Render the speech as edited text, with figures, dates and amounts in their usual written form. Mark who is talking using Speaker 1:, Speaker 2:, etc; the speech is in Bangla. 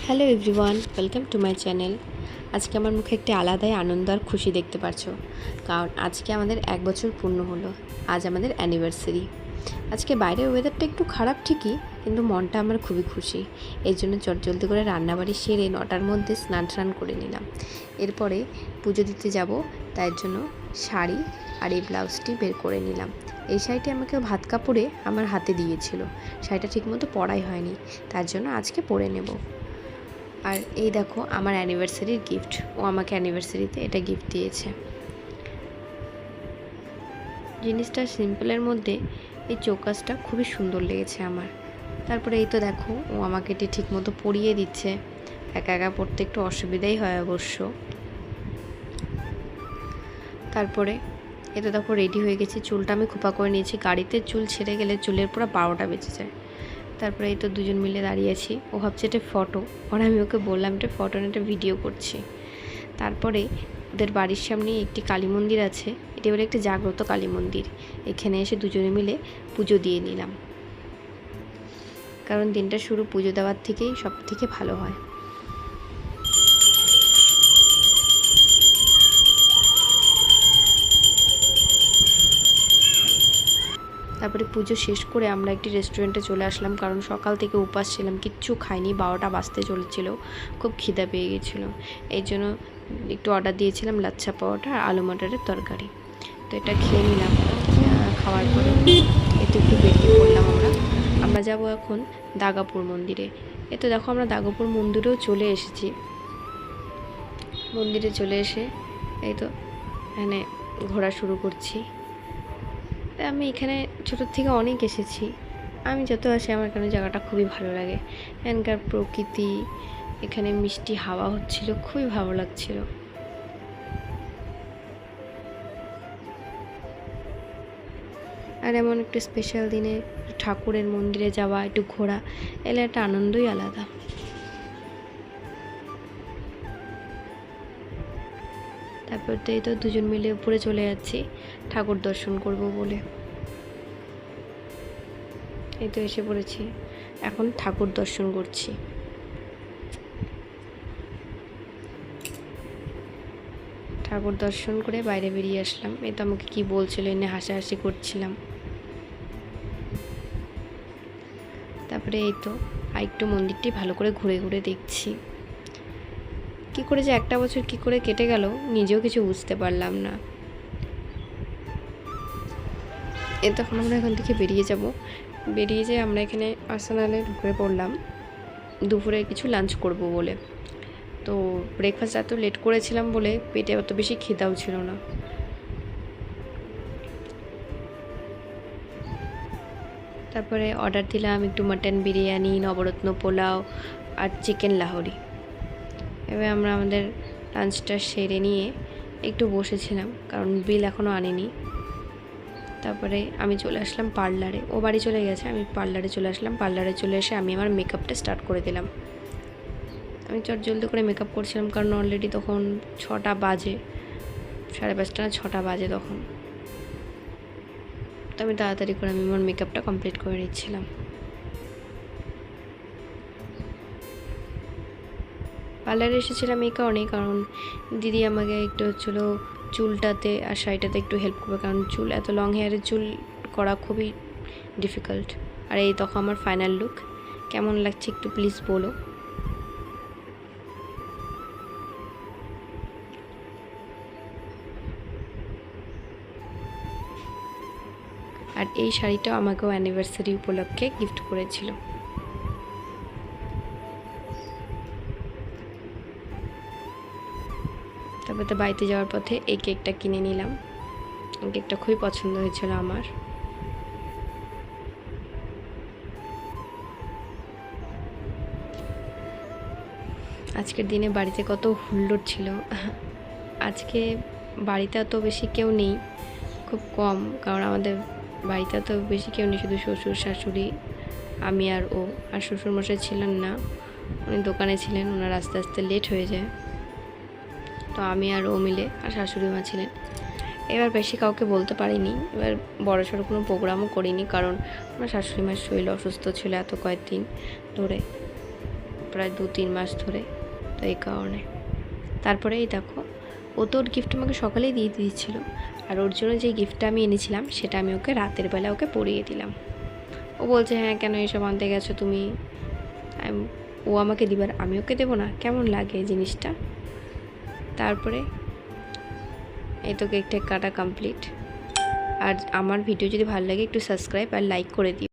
Speaker 1: Hello everyone, welcome to my channel. আজকে আমার মুখে একটি আলাদাই আনন্দ আর খুশি দেখতে পারছো, কারণ আজকে আমাদের 1 বছর পূর্ণ হলো। আজ আমাদের অ্যানিভার্সারি। আজকে বাইরের ওয়েদারটা একটু খারাপ ঠিকই, কিন্তু মনটা আমার খুবই খুশি। এই জন্য চটজলদি করে রান্নাবাড়ি সেরে 9টার মধ্যে স্নান করে নিলাম। এরপরে পুজো দিতে যাব, তাই জন্য শাড়ি আর এই ব্লাউজটি বের করে নিলাম। এই শাড়িটি আমাকে ভাত কাপড়ে আমার হাতে দিয়েছিল, শাড়িটা ঠিকমতো পরাই হয়নি, তার জন্য আজকে পরে নেব। আর এই দেখো আমার অ্যানিভার্সারির গিফট, ও আমাকে অ্যানিভার্সারিতে এটা গিফট দিয়েছে। জিনিসটা সিম্পলের মধ্যে এই চৌকাসটা খুবই সুন্দর লেগেছে আমার। তারপরে এই তো দেখো ও আমাকে এটি ঠিকমতো পরিয়ে দিচ্ছে। একা একা পড়তে একটু অসুবিধাই হয় অবশ্য। তারপরে এই তো দেখো রেডি হয়ে গেছি, চুলটা আমি খোপা করে নিয়েছি। গাড়িতে চুল ছেড়ে গেলে চুলের পুরো 12টা বেজে যায়। তারপরে এই তো দুজন মিলে দাঁড়িয়ে আছি। ও ভাবছে এটা ফটো, আর আমি ওকে বললাম এটা ফটো না, এটা ভিডিও করছি। তারপরে ওদের বাড়ির সামনে একটি কালী মন্দির আছে, এটি হলো একটি জাগ্রত কালী মন্দির। এখানে এসে দুজনে মিলে পুজো দিয়ে নিলাম, কারণ দিনটা শুরু পুজো দেওয়ার থেকেই সব থেকে ভালো হয়। তারপরে পুজো শেষ করে আমরা একটি রেস্টুরেন্টে চলে আসলাম, কারণ সকাল থেকে উপাস ছিলাম, কিচ্ছু খাইনি। 12টা বাজতে চলেছিল, খুব খিদা পেয়ে গেছিলো। এই জন্য একটু অর্ডার দিয়েছিলাম লাচ্ছা পরোটা আর আলু মটরের তরকারি। তো এটা খেয়ে নিলাম। খাওয়ার পরে একটু বেরিয়ে পড়লাম আমরা যাব এখন দাগাপুর মন্দিরে। তো দেখো আমরা দাগাপুর মন্দিরেও চলে এসেছি। মন্দিরে চলে এসে এই তো এখানে ঘোরা শুরু করছি। আমি এখানে ছোটোর থেকে অনেক এসেছি, আমি যত আসি আমার এখানে জায়গাটা খুবই ভালো লাগে। এখানকার প্রকৃতি, এখানে মিষ্টি হাওয়া হচ্ছিল, খুবই ভালো লাগছিল। আর এমন একটু স্পেশাল দিনে ঠাকুরের মন্দিরে যাওয়া, একটু ঘোরা, এলে একটা আনন্দই আলাদা। তারপর তো এই তো দুজন মিলে উপরে চলে যাচ্ছি ঠাকুর দর্শন করব বলে। এই তো এসে পড়েছি, এখন ঠাকুর দর্শন করছি। ঠাকুর দর্শন করে বাইরে বেরিয়ে আসলাম। এই তো আমাকে কী বলছিল, এনে হাসাহাসি করছিলাম। তারপরে এই তো আরেকটু মন্দিরটি ভালো করে ঘুরে ঘুরে দেখছি। কী করে যে একটা বছর কী করে কেটে গেল নিজেও কিছু বুঝতে পারলাম না। তখন আমরা এখান থেকে বেরিয়ে যাব। বেরিয়ে যেয়ে আমরা এখানে আর্সেনালে ঢুকে পড়লাম দুপুরে কিছু লাঞ্চ করব বলে। তো ব্রেকফাস্ট এত লেট করেছিলাম বলে পেটে অত বেশি খিদাও ছিল না। তারপরে অর্ডার দিলাম একটু মাটন বিরিয়ানি, নবরত্ন পোলাও আর চিকেন লাহোরি। এবার আমরা আমাদের লাঞ্চটা সেরে নিয়ে একটু বসেছিলাম, কারণ বিল এখনও আনিনি। তারপরে আমি চলে আসলাম পার্লারে, ও বাড়ি চলে গেছে, আমি পার্লারে চলে আসলাম। পার্লারে চলে এসে আমি আমার মেকআপটা স্টার্ট করে দিলাম। আমি জলদি করে মেকআপ করছিলাম, কারণ অলরেডি তখন 6টা বাজে, 5:30 না 6টা বাজে তখন। তো আমি তাড়াতাড়ি করে আমি আমার মেকআপটা কমপ্লিট করে নিচ্ছিলাম। পার্লারে এসেছিলাম এই কারণে, কারণ দিদি আমাকে একটু হচ্ছিলো চুলটাতে আর শাড়িটাতে একটু হেল্প করবে, কারণ চুল এত লং হেয়ারের চুল করা খুবই ডিফিকাল্ট। আর এই তখন আমার ফাইনাল লুক কেমন লাগছে একটু প্লিজ বলো। আর এই শাড়িটাও আমাকেও অ্যানিভার্সারি উপলক্ষে গিফট করেছিল। তারপর তো বাড়িতে যাওয়ার পথে এই কেকটা কিনে নিলাম। এই কেকটা খুবই পছন্দ হয়েছিল আমার। আজকের দিনে বাড়িতে কত হুল্লোড় ছিল। আজকে বাড়িতে অত বেশি কেউ নেই, খুব কম, কারণ আমাদের বাড়িতে অত বেশি কেউ নেই, শুধু শ্বশুর শাশুড়ি, আমি আর ও। আর শ্বশুরমশাই ছিলেন না, উনি দোকানে ছিলেন, ওনার আস্তে আস্তে লেট হয়ে যায়। তো আমি আর ও মিলে, আর শাশুড়ি মা ছিলেন। এবার বেশি কাউকে বলতে পারিনি, এবার বড়সড় কোনো প্রোগ্রামও করিনি, কারণ আমার শাশুড়ি মার শরীর অসুস্থ ছিল এত কয়েকদিন ধরে। প্রায় 2-3 মাস ধরে, তো এই কারণে। তারপরে এই দেখো, ও তো ওর গিফট আমাকে সকালেই দিয়ে দিয়েছিল, আর ওর জন্য যে গিফটটা আমি এনেছিলাম সেটা আমি ওকে রাতের বেলা ওকে পরিয়ে দিলাম। ও বলছে, হ্যাঁ কেন এসব আনতে গেছো তুমি? ও আমাকে দিবার আমি ওকে দেবো না? কেমন লাগে এই জিনিসটা? তারপরে এই তো কেক টেক কাটা কমপ্লিট। আর আমার ভিডিও যদি ভালো লাগে একটু সাবস্ক্রাইব আর লাইক করে দিও।